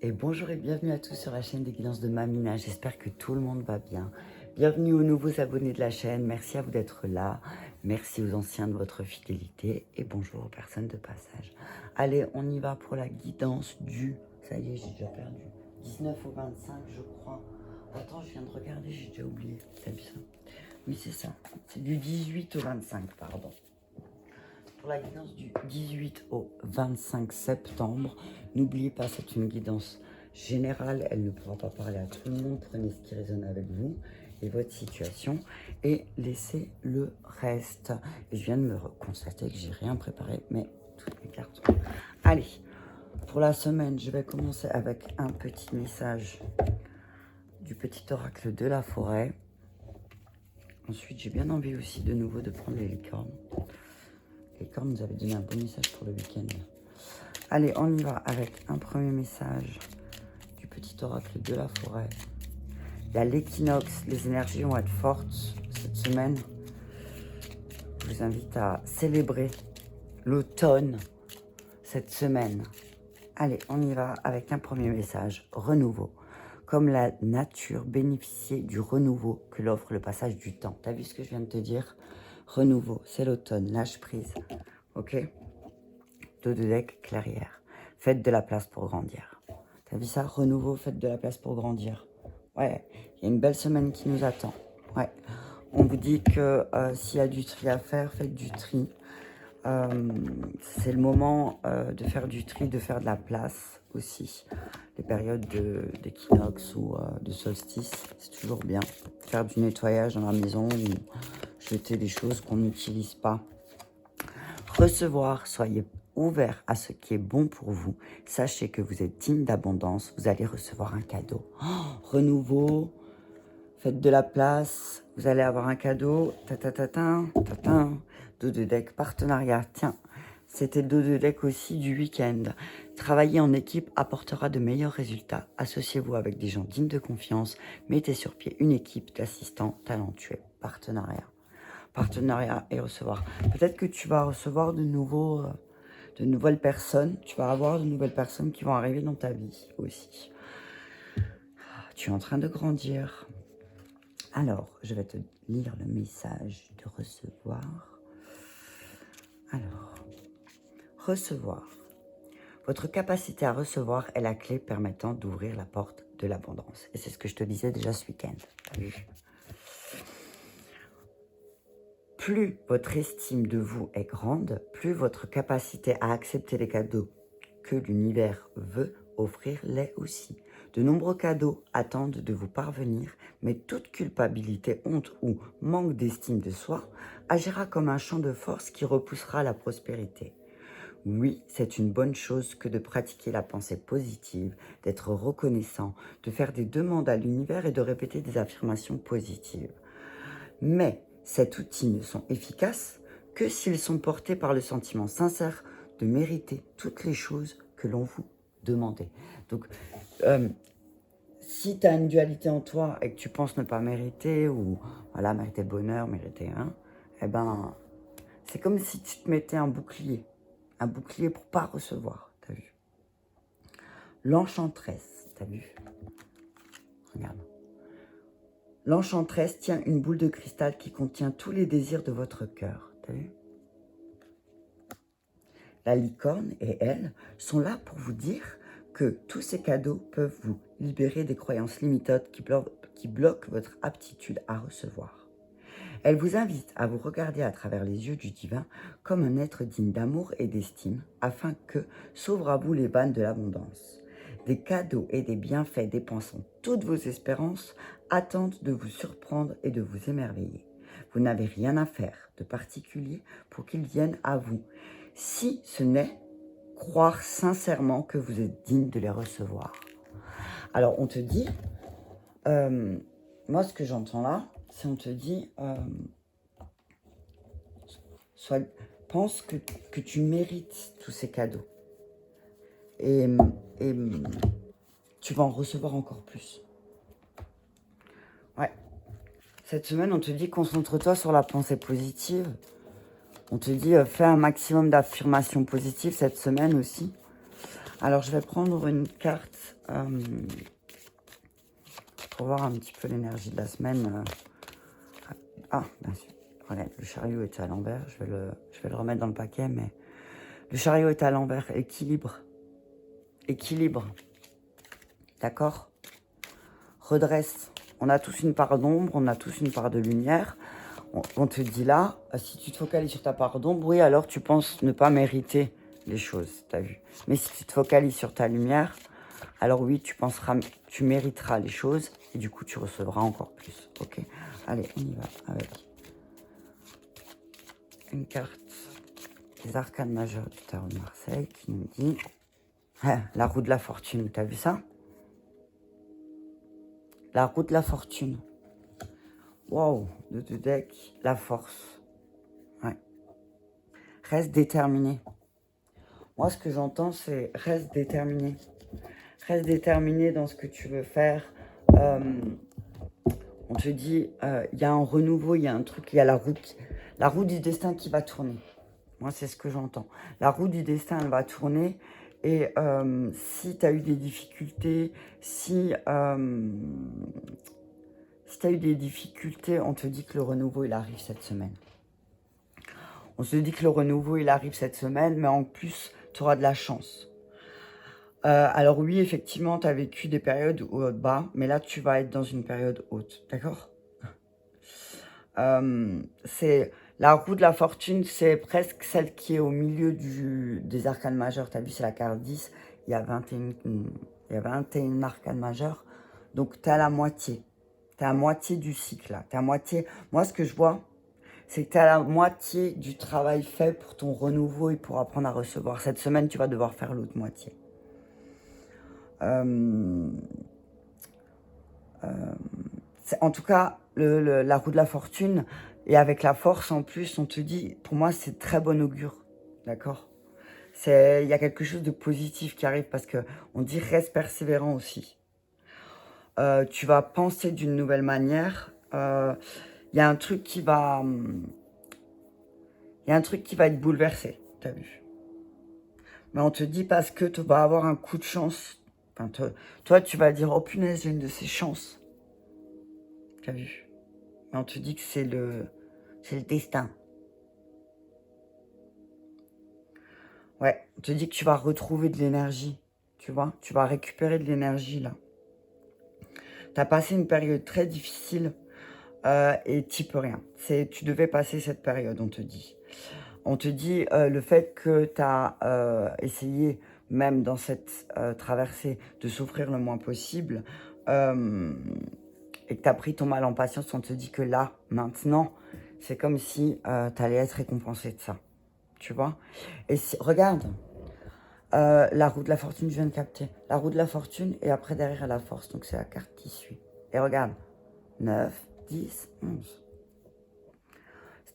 Et bonjour et bienvenue à tous sur la chaîne des guidances de Mamina. J'espère que tout le monde va bien. Bienvenue aux nouveaux abonnés de la chaîne. Merci à vous d'être là. Merci aux anciens de votre fidélité. Et bonjour aux personnes de passage. Allez, on y va pour la guidance du... Ça y est, j'ai déjà perdu. 19 au 25, je crois. Attends, je viens de regarder, j'ai déjà oublié. T'as vu ça? Oui, c'est ça. C'est du 18 au 25, pardon. Pour la guidance du 18 au 25 septembre, n'oubliez pas, c'est une guidance générale, elle ne pourra pas parler à tout le monde, prenez ce qui résonne avec vous et votre situation et laissez le reste. Et je viens de me constater que j'ai rien préparé, mais toutes mes cartes. Allez, pour la semaine, je vais commencer avec un petit message du petit oracle de la forêt. Ensuite, j'ai bien envie aussi de nouveau de prendre les licornes. Les cornes nous avaient donné un bon message pour le week-end. Allez, on y va avec un premier message du petit oracle de la forêt. Il y a l'équinoxe, les énergies vont être fortes cette semaine. Je vous invite à célébrer l'automne cette semaine. Allez, on y va avec un premier message, renouveau. Comme la nature bénéficiait du renouveau que l'offre le passage du temps. T'as vu ce que je viens de te dire? Renouveau, c'est l'automne, lâche prise. Ok? Dos de deck, clairière. Faites de la place pour grandir. T'as vu ça? Renouveau, faites de la place pour grandir. Ouais, il y a une belle semaine qui nous attend. Ouais. On vous dit que s'il y a du tri à faire, faites du tri. C'est le moment de faire du tri, de faire de la place aussi. Les périodes d'équinoxe ou de solstice, c'est toujours bien. Faire du nettoyage dans la maison ou jeter des choses qu'on n'utilise pas. Recevoir, soyez ouvert à ce qui est bon pour vous. Sachez que vous êtes digne d'abondance, vous allez recevoir un cadeau. Renouveau, faites de la place, vous allez avoir un cadeau. Dos de deck, partenariat, tiens, c'était le dos de deck aussi du week-end. Travailler en équipe apportera de meilleurs résultats. Associez-vous avec des gens dignes de confiance. Mettez sur pied une équipe d'assistants talentueux. Partenariat et recevoir. Peut-être que tu vas recevoir de nouvelles personnes. Tu vas avoir de nouvelles personnes qui vont arriver dans ta vie aussi. Tu es en train de grandir. Alors, je vais te lire le message de recevoir. Alors, recevoir. Votre capacité à recevoir est la clé permettant d'ouvrir la porte de l'abondance. Et c'est ce que je te disais déjà ce week-end. T'as vu ? Plus votre estime de vous est grande, plus votre capacité à accepter les cadeaux que l'univers veut offrir l'est aussi. De nombreux cadeaux attendent de vous parvenir, mais toute culpabilité, honte ou manque d'estime de soi agira comme un champ de force qui repoussera la prospérité. Oui, c'est une bonne chose que de pratiquer la pensée positive, d'être reconnaissant, de faire des demandes à l'univers et de répéter des affirmations positives. Mais cet outil ne sont efficaces que s'ils sont portés par le sentiment sincère de mériter toutes les choses que l'on vous demandait. Donc, si tu as une dualité en toi et que tu penses ne pas mériter, ou voilà, mériter le bonheur, mériter eh ben, c'est comme si tu te mettais un bouclier pour pas recevoir, t'as vu. L'enchanteresse, t'as vu. Regarde. L'enchanteresse tient une boule de cristal qui contient tous les désirs de votre cœur. T'as vu? La licorne et elle sont là pour vous dire que tous ces cadeaux peuvent vous libérer des croyances limitantes qui bloquent votre aptitude à recevoir. Elle vous invite à vous regarder à travers les yeux du divin comme un être digne d'amour et d'estime afin que s'ouvrent à vous les vannes de l'abondance. Des cadeaux et des bienfaits dépensant toutes vos espérances attendent de vous surprendre et de vous émerveiller. Vous n'avez rien à faire de particulier pour qu'ils viennent à vous, si ce n'est croire sincèrement que vous êtes digne de les recevoir. Alors on te dit, moi ce que j'entends là, c'est on te dit, pense que tu mérites tous ces cadeaux. Et tu vas en recevoir encore plus. Ouais. Cette semaine, on te dit, concentre-toi sur la pensée positive. On te dit, fais un maximum d'affirmations positives cette semaine aussi. Alors, je vais prendre une carte pour voir un petit peu l'énergie de la semaine. Ah, bien sûr. Regarde, le chariot est à l'envers. Je vais le remettre dans le paquet, mais le chariot est à l'envers. Équilibre. Équilibre. D'accord? Redresse. On a tous une part d'ombre, on a tous une part de lumière. On te dit là, si tu te focalises sur ta part d'ombre, oui, alors tu penses ne pas mériter les choses, t'as vu. Mais si tu te focalises sur ta lumière, alors oui, tu mériteras les choses et du coup, tu recevras encore plus. Ok? Allez, on y va avec une carte des arcanes majeures du tarot de Marseille qui nous dit la roue de la fortune. T'as vu ça? La roue de la fortune. Wow, de deux decks, la force. Ouais. Reste déterminé. Moi, ce que j'entends, c'est reste déterminé. Reste déterminé dans ce que tu veux faire. On te dit, il y a un renouveau, il y a un truc, il y a la roue du destin qui va tourner. Moi, c'est ce que j'entends. La roue du destin, elle va tourner. Et si tu as eu des difficultés, si tu as eu des difficultés, on te dit que le renouveau, il arrive cette semaine. On se dit que le renouveau, il arrive cette semaine, mais en plus, tu auras de la chance. Alors oui, effectivement, tu as vécu des périodes bas, mais là, tu vas être dans une période haute, d'accord? C'est la roue de la fortune, c'est presque celle qui est au milieu des arcanes majeures. Tu as vu, c'est la carte 10, il y a 21 arcanes majeures, donc tu as la moitié. Tu as la moitié du cycle, là. T'as moitié. Moi, ce que je vois, c'est que tu as la moitié du travail fait pour ton renouveau et pour apprendre à recevoir. Cette semaine, tu vas devoir faire l'autre moitié. En tout cas, la roue de la fortune, et avec la force en plus, on te dit, pour moi, c'est très bon augure. D'accord? Il y a quelque chose de positif qui arrive parce que on dit reste persévérant aussi. Tu vas penser d'une nouvelle manière. Il y a un truc qui va... Il y a un truc qui va être bouleversé, t'as vu? Mais on te dit parce que tu vas avoir un coup de chance. Enfin, toi, tu vas dire, oh punaise, j'ai une de ces chances. T'as vu? Mais on te dit que c'est le destin. Ouais, on te dit que tu vas retrouver de l'énergie. Tu vois? Tu vas récupérer de l'énergie, là. Tu as passé une période très difficile et tu peux rien. Tu devais passer cette période, on te dit. On te dit le fait que tu as essayé, même dans cette traversée, de souffrir le moins possible et que tu as pris ton mal en patience, on te dit que là, maintenant, c'est comme si tu allais être récompensé de ça. Tu vois? Et regarde, la roue de la fortune, je viens de capter. La roue de la fortune et après derrière la force. Donc c'est la carte qui suit. Et regarde, 9, 10, 11.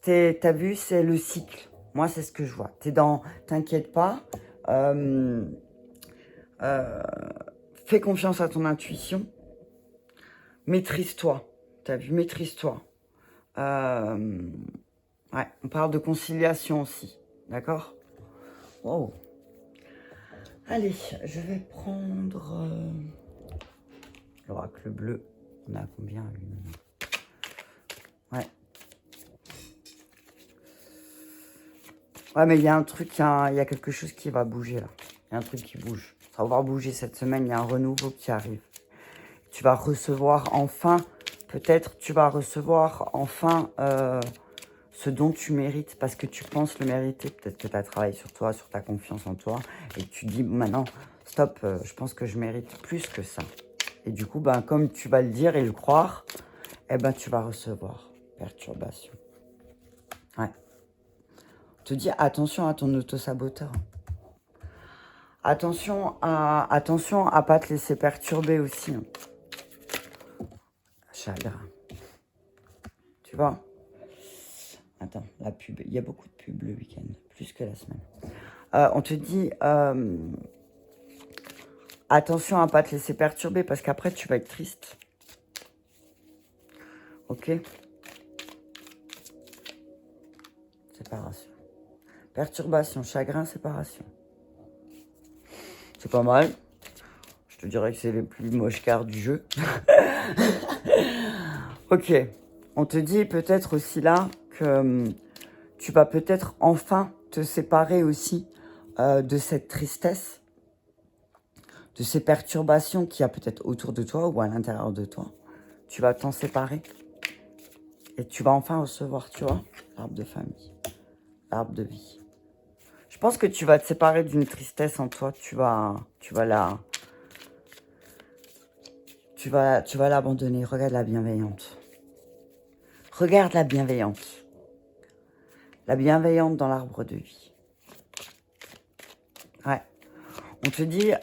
T'as vu, c'est le cycle. Moi, c'est ce que je vois. T'inquiète pas. Fais confiance à ton intuition. Maîtrise-toi. T'as vu, maîtrise-toi. Ouais, on parle de conciliation aussi. D'accord? Wow. Allez, je vais prendre l'oracle bleu. On a combien lui maintenant? Ouais. Ouais, mais il y a un truc, il y a quelque chose qui va bouger là. Il y a un truc qui bouge. Ça va bouger cette semaine, il y a un renouveau qui arrive. Tu vas recevoir enfin, peut-être tu vas recevoir enfin ce dont tu mérites parce que tu penses le mériter. Peut-être que tu as travaillé sur toi, sur ta confiance en toi et tu dis maintenant, stop, je pense que je mérite plus que ça. Et du coup, ben, comme tu vas le dire et le croire, eh ben, tu vas recevoir perturbation. Ouais. Te dis attention à ton auto-saboteur. Attention à pas te laisser perturber aussi. Chagrin. Tu vois? Attends, la pub. Il y a beaucoup de pubs le week-end, plus que la semaine. On te dit attention à pas te laisser perturber parce qu'après tu vas être triste. Ok? Séparation. Perturbation, chagrin, séparation. C'est pas mal. Je te dirais que c'est les plus moches cartes du jeu. Ok. On te dit peut-être aussi là que tu vas peut-être enfin te séparer aussi de cette tristesse, de ces perturbations qu'il y a peut-être autour de toi ou à l'intérieur de toi. Tu vas t'en séparer et tu vas enfin recevoir, tu vois, l'arbre de famille, l'arbre de vie. Je pense que tu vas te séparer d'une tristesse en toi. Tu vas l'abandonner. Regarde la bienveillante. Regarde la bienveillante. La bienveillante dans l'arbre de vie. Ouais. On te dit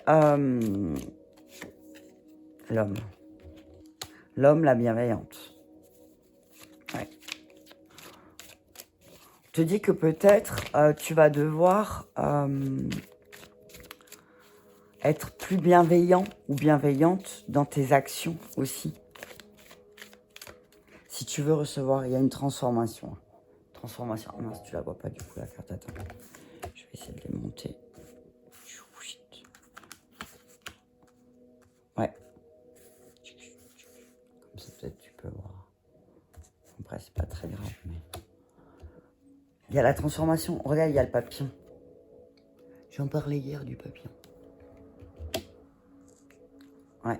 l'homme. L'homme, la bienveillante. Ouais. On te dit que peut-être tu vas devoir être plus bienveillant ou bienveillante dans tes actions aussi. Si tu veux recevoir, il y a une transformation. Transformation. Oh mince, tu la vois pas du coup la carte. Attends. Je vais essayer de les monter. Ouais. Comme ça peut-être tu peux voir. Après c'est pas très grave mais. Il y a la transformation. Regarde, il y a le papillon. J'en parlais hier du papillon. Ouais.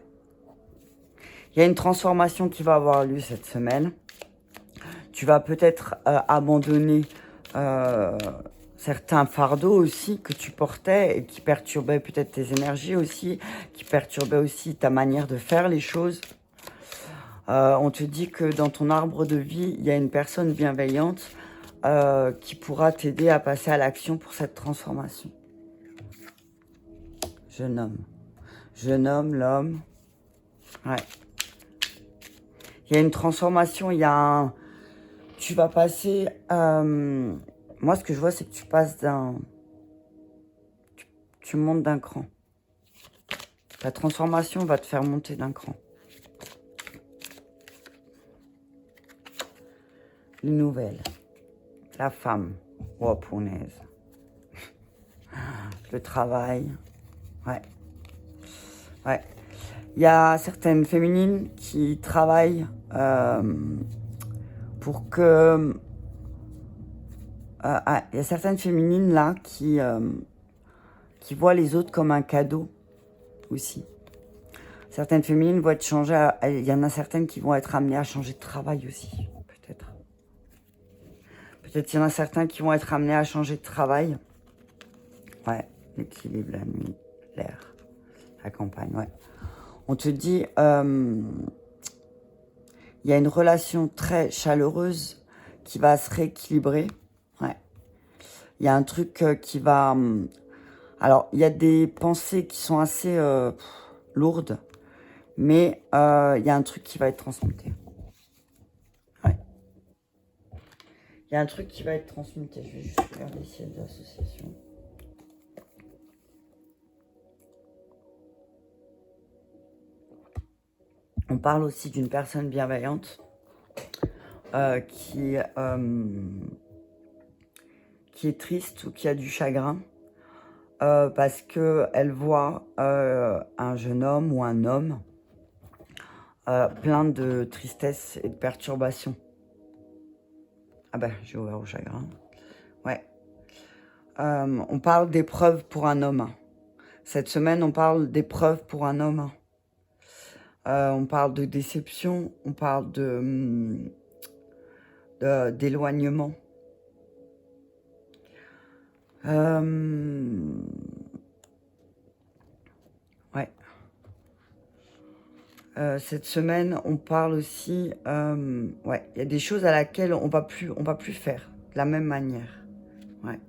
Il y a une transformation qui va avoir lieu cette semaine. Tu vas peut-être abandonner certains fardeaux aussi que tu portais et qui perturbaient peut-être tes énergies aussi, qui perturbaient aussi ta manière de faire les choses. On te dit que dans ton arbre de vie, il y a une personne bienveillante qui pourra t'aider à passer à l'action pour cette transformation. Je nomme l'homme. Ouais. Il y a une transformation, il y a un... Tu vas passer... Moi, ce que je vois, c'est que tu passes d'un... Tu montes d'un cran. La transformation va te faire monter d'un cran. Les nouvelles. La femme. Oh, punaise. Le travail. Ouais. Ouais. Il y a certaines féminines qui travaillent pour que... il y a certaines féminines là qui voient les autres comme un cadeau aussi. Certaines féminines vont être changées, il y en a certaines qui vont être amenées à changer de travail aussi, peut-être. Peut-être qu'il y en a certains qui vont être amenés à changer de travail. Ouais, l'équilibre, la nuit, l'air, la campagne, ouais. On te dit, il y a une relation très chaleureuse qui va se rééquilibrer. Ouais. Il y a un truc qui va... alors, il y a des pensées qui sont assez lourdes, mais il y a un truc qui va être transmuté. Ouais. Il y a un truc qui va être transmuté. Je vais juste regarder s'il y a des associations. On parle aussi d'une personne bienveillante qui est triste ou qui a du chagrin parce qu'elle voit un jeune homme ou un homme plein de tristesse et de perturbation. Ah ben, j'ai ouvert au chagrin. Ouais. On parle d'épreuves pour un homme. Cette semaine, on parle d'épreuves pour un homme. On parle de déception, on parle d'éloignement. Ouais. Cette semaine, on parle aussi... ouais, il y a des choses à laquelle on va plus faire de la même manière. Ouais.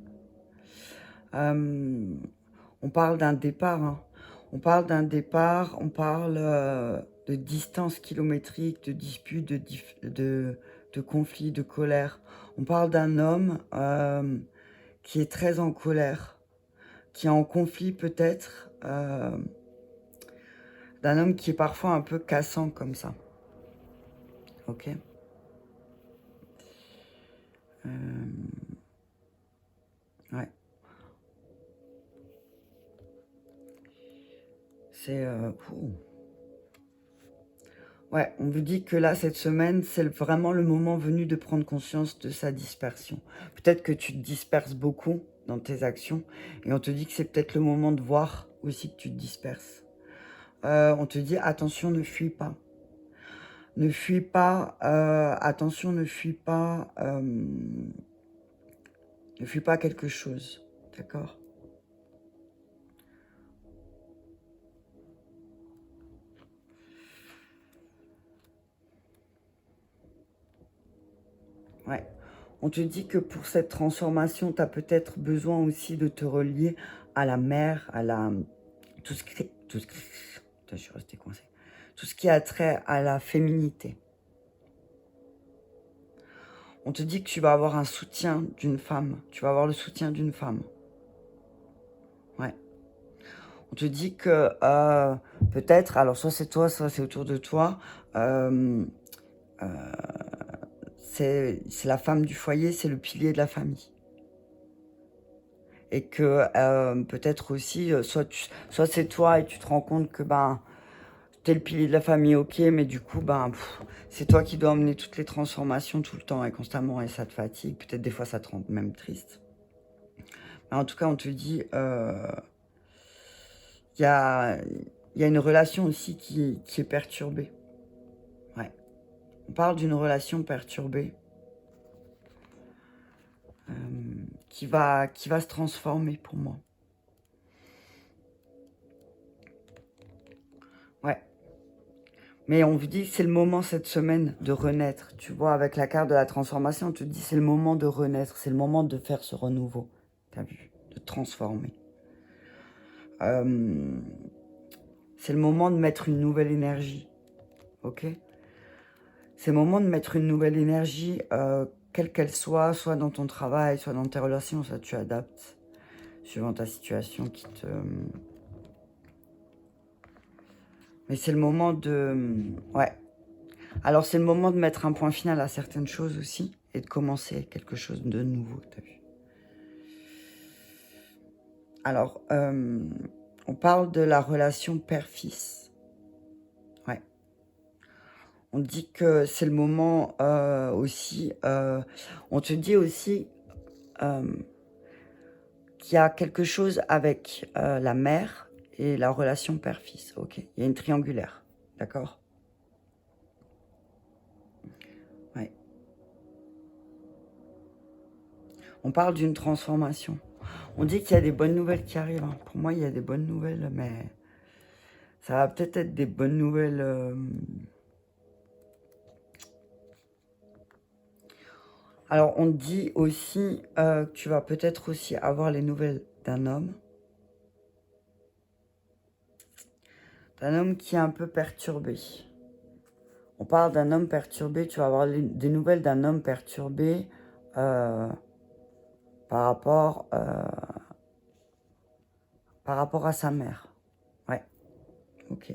On parle d'un départ. Hein. On parle d'un départ, on parle de distance kilométrique, de disputes, de conflits, de colère. On parle d'un homme qui est très en colère, qui est en conflit peut-être, d'un homme qui est parfois un peu cassant comme ça. Ok. Ouais. c'est... Ouais, on vous dit que là, cette semaine, c'est vraiment le moment venu de prendre conscience de sa dispersion. Peut-être que tu te disperses beaucoup dans tes actions et on te dit que c'est peut-être le moment de voir aussi que tu te disperses. On te dit, attention, ne fuis pas. Ne fuis pas, attention, ne fuis pas quelque chose, d'accord? Ouais. On te dit que pour cette transformation, tu as peut-être besoin aussi de te relier à la mer, à la... Putain, je suis restée coincée. Tout ce qui a trait à la féminité. On te dit que tu vas avoir un soutien d'une femme. Tu vas avoir le soutien d'une femme. Ouais. On te dit que peut-être, alors soit c'est toi, soit c'est autour de toi, c'est la femme du foyer, c'est le pilier de la famille. Et que peut-être aussi, soit c'est toi et tu te rends compte que ben, t'es le pilier de la famille, ok, mais du coup, ben, c'est toi qui dois emmener toutes les transformations tout le temps et constamment et ça te fatigue. Peut-être des fois ça te rend même triste. Mais en tout cas, on te dit, il y a une relation aussi qui est perturbée. Ouais. On parle d'une relation perturbée qui va se transformer pour moi. Ouais. Mais on vous dit que c'est le moment cette semaine de renaître. Tu vois, avec la carte de la transformation, on te dit c'est le moment de renaître. C'est le moment de faire ce renouveau. T'as vu? De transformer. C'est le moment de mettre une nouvelle énergie. Ok? C'est le moment de mettre une nouvelle énergie, quelle qu'elle soit dans ton travail, soit dans tes relations, ça tu adaptes, suivant ta situation qui te... Mais c'est le moment de... Ouais. Alors c'est le moment de mettre un point final à certaines choses aussi, et de commencer quelque chose de nouveau, t'as vu. Alors, on parle de la relation père-fils. Ouais. On dit que c'est le moment aussi... on te dit aussi qu'il y a quelque chose avec la mère et la relation père-fils. Ok. Il y a une triangulaire. D'accord? Ouais. On parle d'une transformation. On dit qu'il y a des bonnes nouvelles qui arrivent. Hein. Pour moi, il y a des bonnes nouvelles, mais ça va peut-être être des bonnes nouvelles... Alors, on dit aussi que tu vas peut-être aussi avoir les nouvelles d'un homme. D'un homme qui est un peu perturbé. On parle d'un homme perturbé, tu vas avoir des nouvelles d'un homme perturbé par rapport à sa mère. Ouais, ok.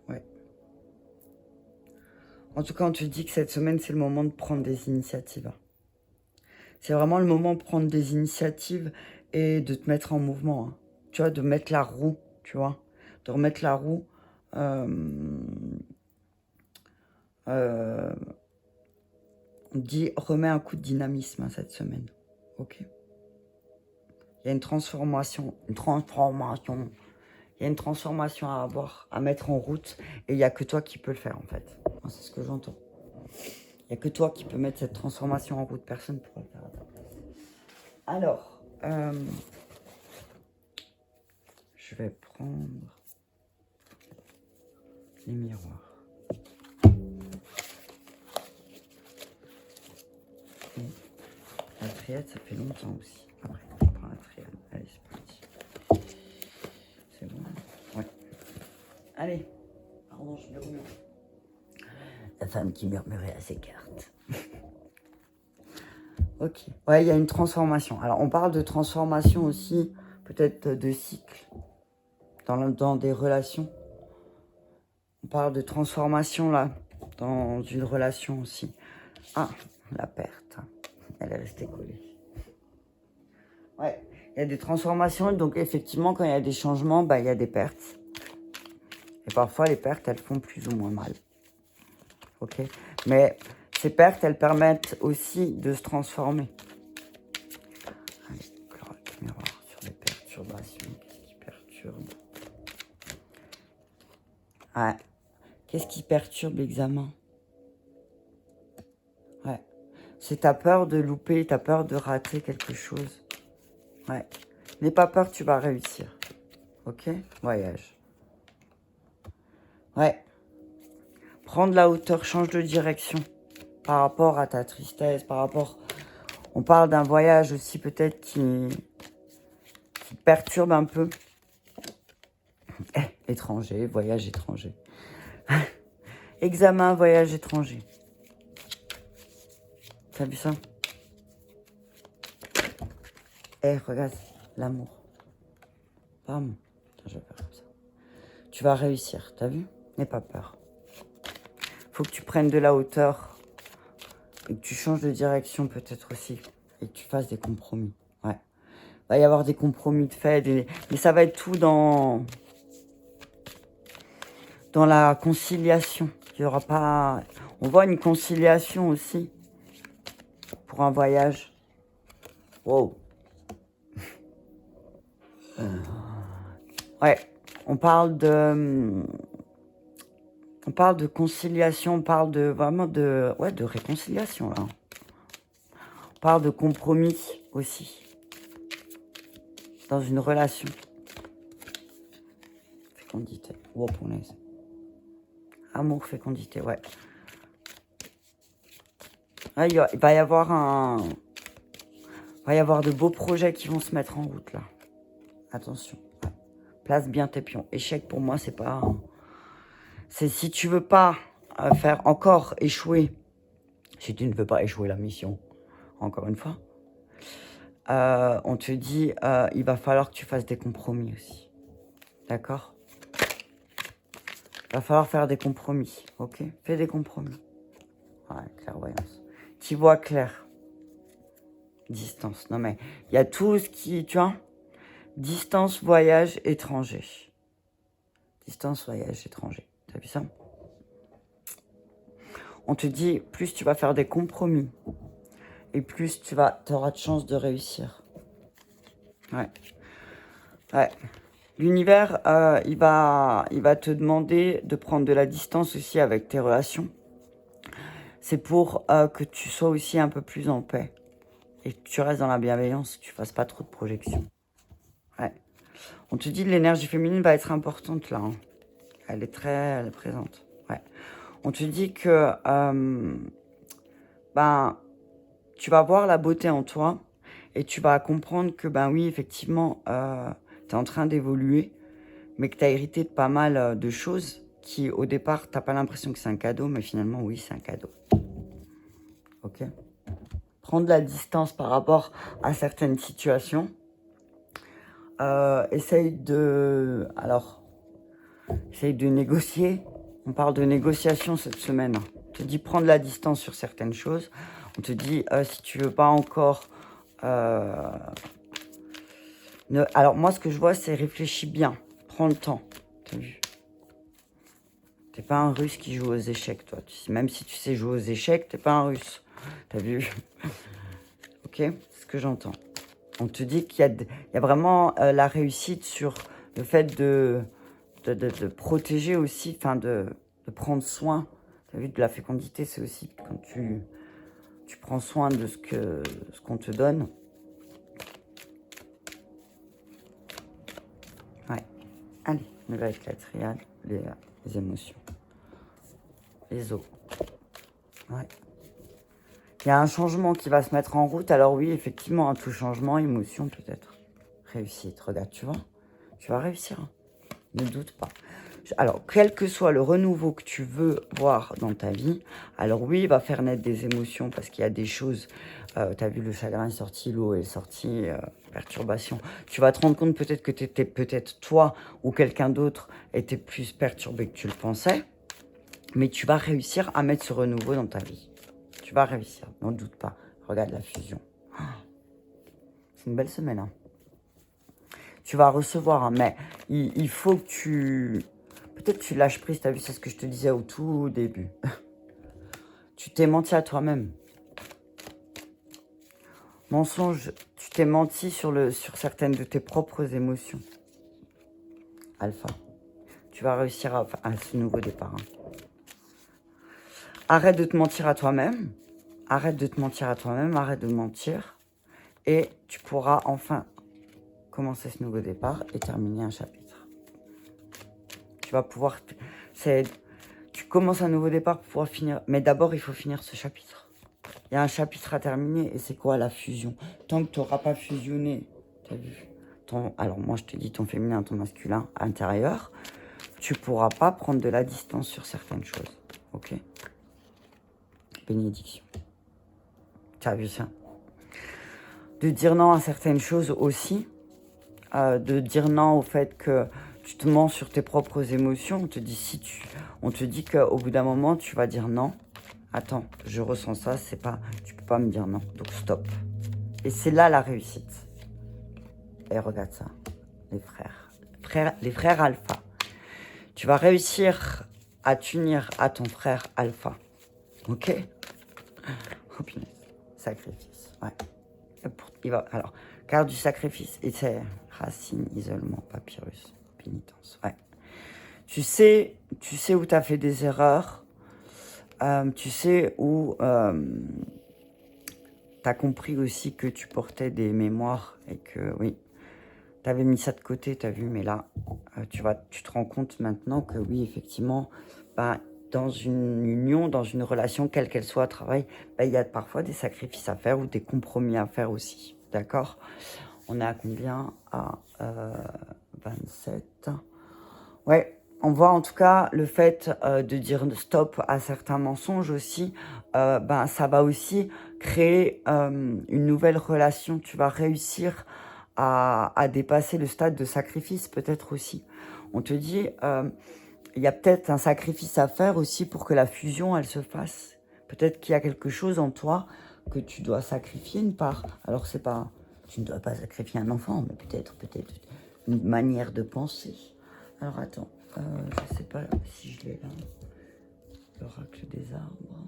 Ouais. En tout cas, on te dit que cette semaine, c'est le moment de prendre des initiatives. C'est vraiment le moment de prendre des initiatives et de te mettre en mouvement. Hein. Tu vois, de mettre la roue, tu vois. De remettre la roue. On dit, remets un coup de dynamisme hein, cette semaine. Ok. Il y a une transformation. Il y a une transformation à avoir, à mettre en route. Et il n'y a que toi qui peux le faire, en fait. C'est ce que j'entends. Il n'y a que toi qui peux mettre cette transformation en route. Personne ne pourra le faire à ta place. Alors, je vais prendre les miroirs. Et la triade, ça fait longtemps aussi. Après, je prends la triade. Allez, c'est parti. C'est bon. Ouais. Allez. Pardon, je murmure. La femme qui murmurait à ses cartes. Ok. Ouais, il y a une transformation. Alors, on parle de transformation aussi, peut-être de cycle, dans des relations. On parle de transformation, là, dans une relation aussi. Ah, la perte. Elle est restée collée. Ouais. Il y a des transformations, donc effectivement, quand il y a des changements, bah, il y a des pertes. Et parfois, les pertes, elles font plus ou moins mal. Ok? Mais ces pertes, elles permettent aussi de se transformer. Allez, encore un miroir sur les perturbations. Qu'est-ce qui perturbe? Ouais. Qu'est-ce qui perturbe l'examen? Ouais. C'est ta peur de louper, ta peur de rater quelque chose. Ouais. N'aie pas peur, tu vas réussir. Ok? Voyage. Ouais. Prends de la hauteur, change de direction par rapport à ta tristesse, par rapport... On parle d'un voyage aussi peut-être qui perturbe un peu. Étranger, voyage étranger. Examen, voyage étranger. T'as vu ça? Regarde, l'amour. Bam. Je vais faire comme ça. Tu vas réussir, t'as vu? N'aie pas peur. Faut que tu prennes de la hauteur et que tu changes de direction peut-être aussi. Et que tu fasses des compromis. Ouais. Va y avoir des compromis de fait. Mais ça va être tout dans la conciliation. Il y aura pas... On voit une conciliation aussi pour un voyage. Wow. Ouais. On parle de conciliation, on parle de vraiment de réconciliation là. On parle de compromis aussi dans une relation. Fécondité. Wow, punaise. Amour, fécondité, ouais. Ouais, il va y avoir de beaux projets qui vont se mettre en route là. Attention. Ouais. Place bien tes pions. Échec pour moi, c'est pas. C'est si tu veux pas faire encore échouer. Si tu ne veux pas échouer la mission, encore une fois, on te dit il va falloir que tu fasses des compromis aussi. D'accord? Il va falloir faire des compromis, ok? Fais des compromis. Ouais, clairvoyance. Tu vois clair. Distance. Non mais, il y a tout ce qui, tu vois, distance, voyage, étranger. Distance, voyage, étranger. T'as vu ça? On te dit, plus tu vas faire des compromis, et plus tu auras de chances de réussir. Ouais. Ouais. L'univers, il va te demander de prendre de la distance aussi avec tes relations. C'est pour que tu sois aussi un peu plus en paix. Et que tu restes dans la bienveillance, que tu fasses pas trop de projections. Ouais. On te dit que l'énergie féminine va être importante là. Hein. Elle est présente. Ouais. On te dit que tu vas voir la beauté en toi et tu vas comprendre que oui, effectivement, tu es en train d'évoluer, mais que tu as hérité de pas mal de choses qui, au départ, t'as pas l'impression que c'est un cadeau, mais finalement, oui, c'est un cadeau. Ok? Prendre de la distance par rapport à certaines situations. Essaye de négocier. On parle de négociation cette semaine. On te dit prendre la distance sur certaines choses. On te dit si tu veux pas encore... Alors moi ce que je vois c'est réfléchis bien. Prends le temps. T'as vu? T'es pas un russe qui joue aux échecs toi. Même si tu sais jouer aux échecs, t'es pas un russe. T'as vu? Ok? C'est ce que j'entends. On te dit qu'il y a vraiment la réussite sur le fait de protéger aussi, enfin de prendre soin. Tu as vu, de la fécondité, c'est aussi quand tu prends soin de ce qu'on te donne. Ouais. Allez, on va avec la triade, les émotions. Les os. Ouais. Il y a un changement qui va se mettre en route. Alors oui, effectivement, tout changement, émotion peut-être. Réussite, regarde, tu vois. Tu vas réussir. Hein. Ne doute pas. Alors, quel que soit le renouveau que tu veux voir dans ta vie, alors oui, il va faire naître des émotions parce qu'il y a des choses, tu as vu, le chagrin est sorti, l'eau est sortie, perturbation. Tu vas te rendre compte peut-être que peut-être toi ou quelqu'un d'autre était plus perturbé que tu le pensais, mais tu vas réussir à mettre ce renouveau dans ta vie. Tu vas réussir, n'en doute pas. Regarde la fusion. C'est une belle semaine, hein. Tu vas recevoir, hein, mais il faut que tu... Peut-être tu lâches prise, t'as vu, c'est ce que je te disais au tout début. Tu t'es menti à toi-même. Mensonge, tu t'es menti sur certaines de tes propres émotions. Alpha, tu vas réussir à ce nouveau départ. Hein. Arrête de te mentir à toi-même. Arrête de te mentir à toi-même, arrête de mentir. Et tu pourras enfin commencer ce nouveau départ et terminer un chapitre. Tu vas pouvoir... Tu commences un nouveau départ pour pouvoir finir. Mais d'abord, il faut finir ce chapitre. Il y a un chapitre à terminer et c'est quoi la fusion? Tant que tu n'auras pas fusionné, tu as vu alors moi, je te dis ton féminin, ton masculin intérieur, tu ne pourras pas prendre de la distance sur certaines choses. Ok? Bénédiction. Tu as vu ça? De dire non à certaines choses aussi. De dire non au fait que tu te mens sur tes propres émotions. On te dit qu'au bout d'un moment, tu vas dire non. Attends, je ressens ça, c'est pas... Tu peux pas me dire non, donc stop. Et c'est là la réussite. Et regarde ça, les frères alpha. Tu vas réussir à t'unir à ton frère alpha. Ok? Oh punaise, sacrifice, ouais. Alors, carte du sacrifice, et c'est racine, isolement, papyrus, pénitence, ouais. Tu sais où tu as fait des erreurs, tu sais où tu as compris aussi que tu portais des mémoires et que, oui, tu avais mis ça de côté, tu as vu, mais là, tu te rends compte maintenant que, oui, effectivement, bah, dans une union, dans une relation, quelle qu'elle soit, travail, bah, il y a parfois des sacrifices à faire ou des compromis à faire aussi, d'accord? On est à combien? À 27. Ouais, on voit en tout cas le fait de dire stop à certains mensonges aussi, ben, ça va aussi créer une nouvelle relation. Tu vas réussir à dépasser le stade de sacrifice peut-être aussi. On te dit, il y a peut-être un sacrifice à faire aussi pour que la fusion, elle se fasse. Peut-être qu'il y a quelque chose en toi que tu dois sacrifier une part. Alors c'est pas, tu ne dois pas sacrifier un enfant, mais peut-être une manière de penser. Alors attends, je sais pas si je l'ai là. L'oracle des arbres.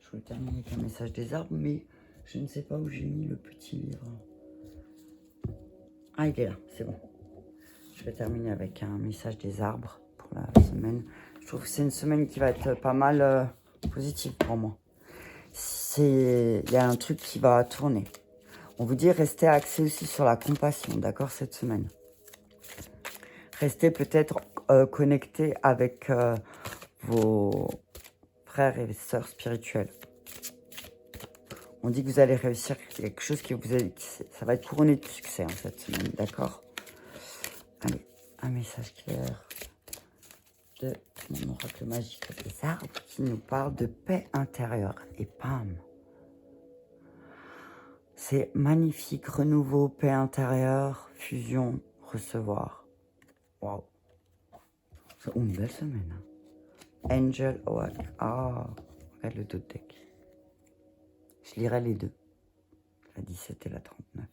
Je voulais terminer avec un message des arbres, mais je ne sais pas où j'ai mis le petit livre. Ah, il est là, c'est bon. Je vais terminer avec un message des arbres pour la semaine. Je trouve que c'est une semaine qui va être pas mal positive pour moi. Il y a un truc qui va tourner. On vous dit restez axé aussi sur la compassion, d'accord, cette semaine. Restez peut-être connecté avec vos frères et sœurs spirituels. On dit que vous allez réussir quelque chose ça va être couronné de succès cette semaine, d'accord? Allez, un message clair de mon oracle magique des arbres qui nous parle de paix intérieure. Et pam! C'est magnifique, renouveau, paix intérieure, fusion, recevoir. Waouh! C'est une belle semaine. Angel Oak. Ah, regarde le dos de deck. Je lirai les deux. La 17 et la 39.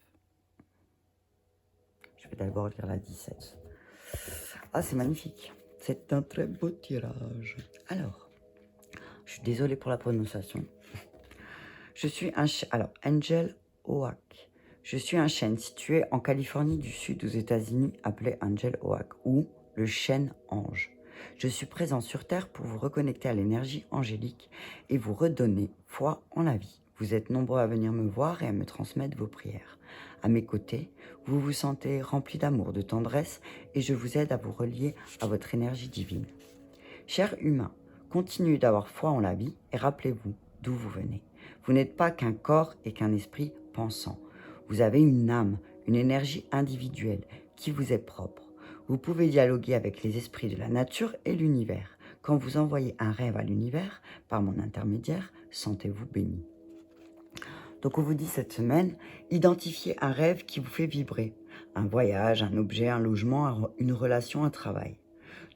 Je vais d'abord lire la 17. Ah, c'est magnifique. C'est un très beau tirage. Alors, je suis désolée pour la prononciation. Je suis un... Alors, Angel Oak. Je suis un chêne situé en Californie du Sud aux États-Unis appelé Angel Oak ou le chêne ange. Je suis présent sur Terre pour vous reconnecter à l'énergie angélique et vous redonner foi en la vie. Vous êtes nombreux à venir me voir et à me transmettre vos prières. À mes côtés, vous vous sentez rempli d'amour, de tendresse et je vous aide à vous relier à votre énergie divine. Chers humains, continuez d'avoir foi en la vie et rappelez-vous d'où vous venez. Vous n'êtes pas qu'un corps et qu'un esprit pensant. Vous avez une âme, une énergie individuelle qui vous est propre. Vous pouvez dialoguer avec les esprits de la nature et l'univers. Quand vous envoyez un rêve à l'univers, par mon intermédiaire, sentez-vous béni. Donc on vous dit cette semaine, identifiez un rêve qui vous fait vibrer. Un voyage, un objet, un logement, une relation, un travail.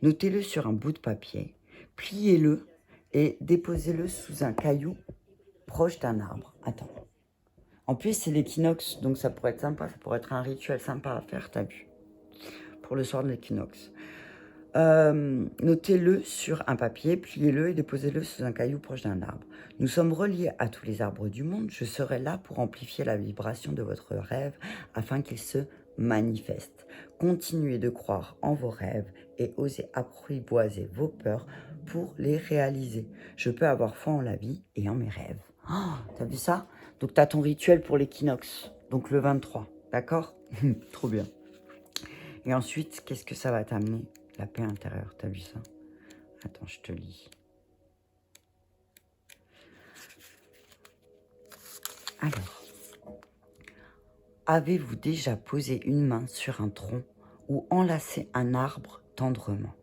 Notez-le sur un bout de papier, pliez-le et déposez-le sous un caillou proche d'un arbre. Attends. En plus, c'est l'équinoxe, donc ça pourrait être sympa, ça pourrait être un rituel sympa à faire, t'as vu, pour le soir de l'équinoxe. Notez-le sur un papier, pliez-le et déposez-le sous un caillou proche d'un arbre. Nous sommes reliés à tous les arbres du monde. Je serai là pour amplifier la vibration de votre rêve afin qu'il se manifeste. Continuez de croire en vos rêves et osez apprivoiser vos peurs pour les réaliser. Je peux avoir foi en la vie et en mes rêves. Oh, t'as vu ça? Donc t'as ton rituel pour l'équinoxe, donc le 23, d'accord? Trop bien. Et ensuite, qu'est-ce que ça va t'amener? La paix intérieure, t'as vu ça? Attends, je te lis. Alors, avez-vous déjà posé une main sur un tronc ou enlacé un arbre tendrement?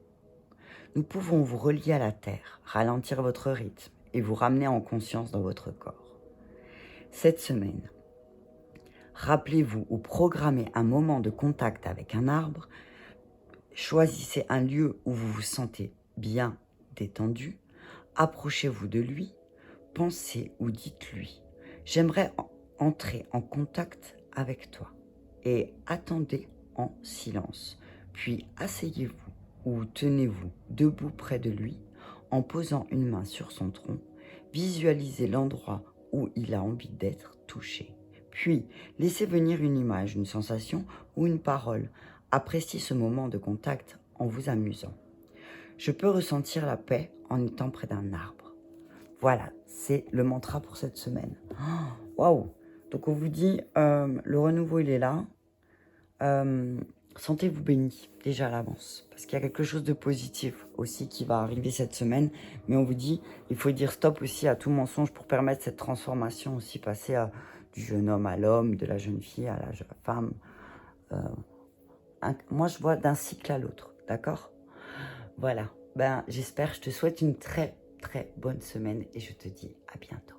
Nous pouvons vous relier à la terre, ralentir votre rythme et vous ramener en conscience dans votre corps. Cette semaine, rappelez-vous ou programmez un moment de contact avec un arbre. Choisissez un lieu où vous vous sentez bien détendu. Approchez-vous de lui. Pensez ou dites-lui « J'aimerais entrer en contact avec toi » et attendez en silence. Puis asseyez-vous ou tenez-vous debout près de lui en posant une main sur son tronc. Visualisez l'endroit où il a envie d'être touché. Puis laissez venir une image, une sensation ou une parole. Appréciez ce moment de contact en vous amusant. Je peux ressentir la paix en étant près d'un arbre. Voilà, c'est le mantra pour cette semaine. Waouh! Donc on vous dit, le renouveau il est là. Sentez-vous bénis déjà à l'avance. Parce qu'il y a quelque chose de positif aussi qui va arriver cette semaine. Mais on vous dit, il faut dire stop aussi à tout mensonge pour permettre cette transformation aussi, passer du jeune homme à l'homme, de la jeune fille à la jeune femme. Moi je vois d'un cycle à l'autre, d'accord? Voilà, ben j'espère, je te souhaite une très très bonne semaine et je te dis à bientôt.